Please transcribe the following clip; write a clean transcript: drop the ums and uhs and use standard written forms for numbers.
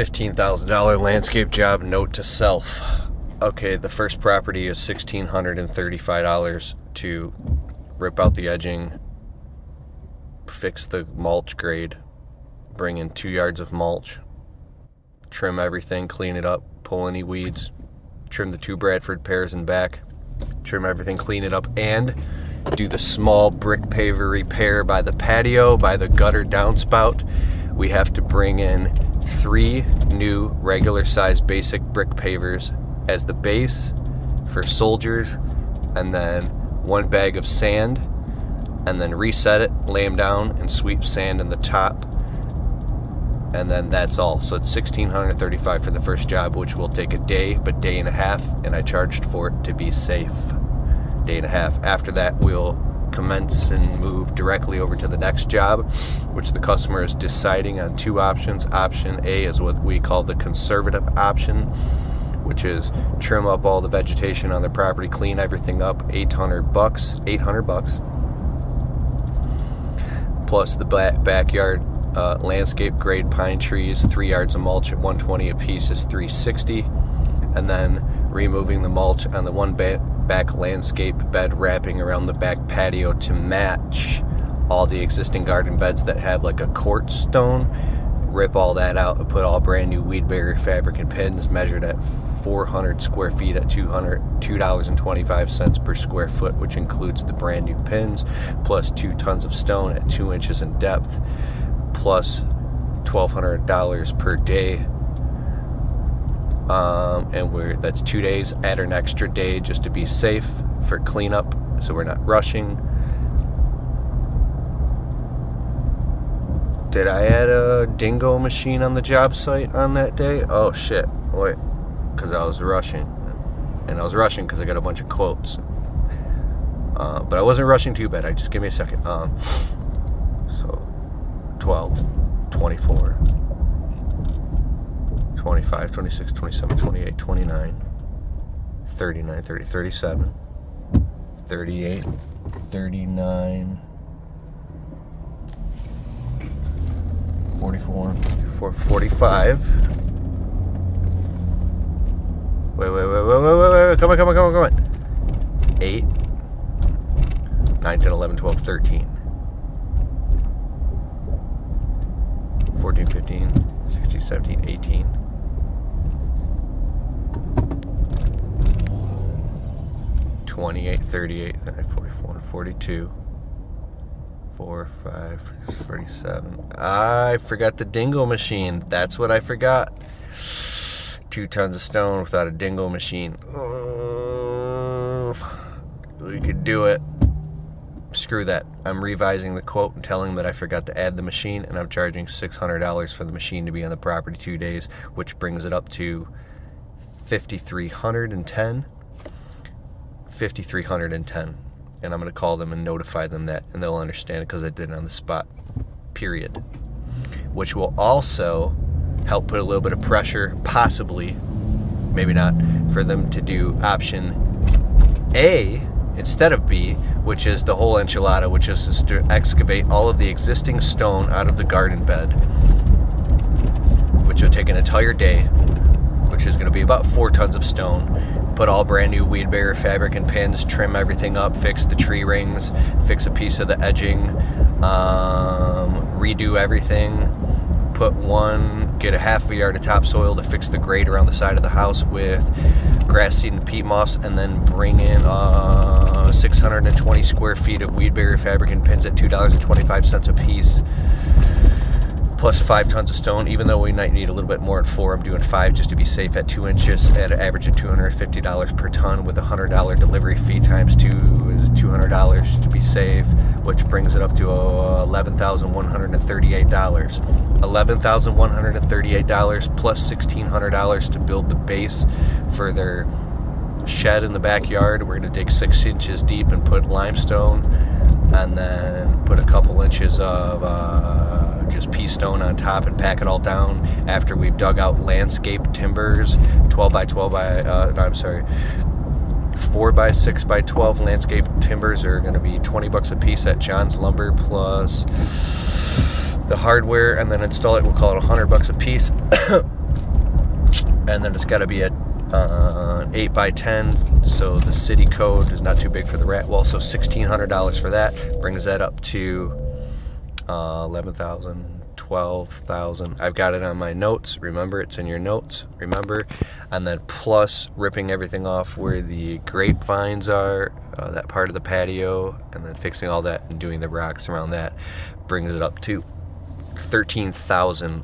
$15,000 landscape job. Note to self. Okay, the first property is $1,635 to rip out the edging, fix the mulch grade, bring in 2 yards of mulch, trim everything, clean it up, pull any weeds, trim the 2 Bradford pears in back, trim everything, clean it up, and do the small brick paver repair by the patio, by the gutter downspout. We have to bring in 3 new regular size basic brick pavers as the base for soldiers, and then 1 bag of sand, and then reset it, lay them down, and sweep sand in the top, and then that's all. So it's $1,635 for the first job, which will take a day, but day and a half, and I charged for it to be safe. Day and a half. After that, we'll commence and move directly over to the next job, which the customer is deciding on 2 options. Option A is what we call the conservative option, which is trim up all the vegetation on the property, clean everything up, $800 plus the backyard landscape grade pine trees, 3 yards of mulch at $120 a piece is $360, and then removing the mulch on the 1 back landscape bed, wrapping around the back patio to match all the existing garden beds that have like a quartz stone. Rip all that out and put all brand new weed barrier fabric and pins measured at 400 square feet at $2.25 per square foot, which includes the brand new pins plus 2 tons of stone at 2 inches in depth, plus $1,200 per day. And that's 2 days. Add an extra day just to be safe for cleanup, so we're not rushing. Did I add a dingo machine on the job site on that day? Oh shit, wait, because I was rushing. And I was rushing because I got a bunch of quotes. But I wasn't rushing too bad. Just give me a second. So 12, 24, 25, 26, 27, 28, 29, 39, 30, 37, 38, 39, 44, 45. Wait. Come on. 8, 9, 10, 11, 12, 13, 14, 15, 16, 17, 18. 28, 38, 44, 42, 4, 5, 47. I forgot the dingo machine. That's what I forgot. 2 tons of stone without a dingo machine. Oh, we could do it. Screw that. I'm revising the quote and telling them that I forgot to add the machine, and I'm charging $600 for the machine to be on the property 2 days, which brings it up to $5,310. And I'm going to call them and notify them that, and they'll understand it because I did it on the spot, period. Which will also help put a little bit of pressure, possibly, maybe not, for them to do option A instead of B, which is the whole enchilada, which is to excavate all of the existing stone out of the garden bed, which will take an entire day, which is going to be about 4 tons of stone. Put all brand new weed barrier fabric and pins, trim everything up, fix the tree rings, fix a piece of the edging, redo everything, get a half a yard of topsoil to fix the grade around the side of the house with grass seed and peat moss, and then bring in 620 square feet of weed barrier fabric and pins at $2.25 a piece, plus 5 tons of stone. Even though we might need a little bit more at 4, I'm doing 5 just to be safe at 2 inches at an average of $250 per ton, with a $100 delivery fee times 2 is $200 to be safe, which brings it up to $11,138. $11,138 plus $1,600 to build the base for their shed in the backyard. We're going to dig 6 inches deep and put limestone, and then put a couple inches of just pea stone on top and pack it all down after we've dug out landscape timbers. 4 by 6 by 12 landscape timbers are going to be $20 a piece at John's Lumber, plus the hardware, and then install it. We'll call it $100 a piece. and then it's got to be at 8 by 10, so the city code is not too big for the rat wall. So $1,600 for that brings that up to 11,000. 12,000. I've got it on my notes. Remember, it's in your notes. Remember, and then plus ripping everything off where the grapevines are, that part of the patio, and then fixing all that and doing the rocks around that brings it up to 13,000.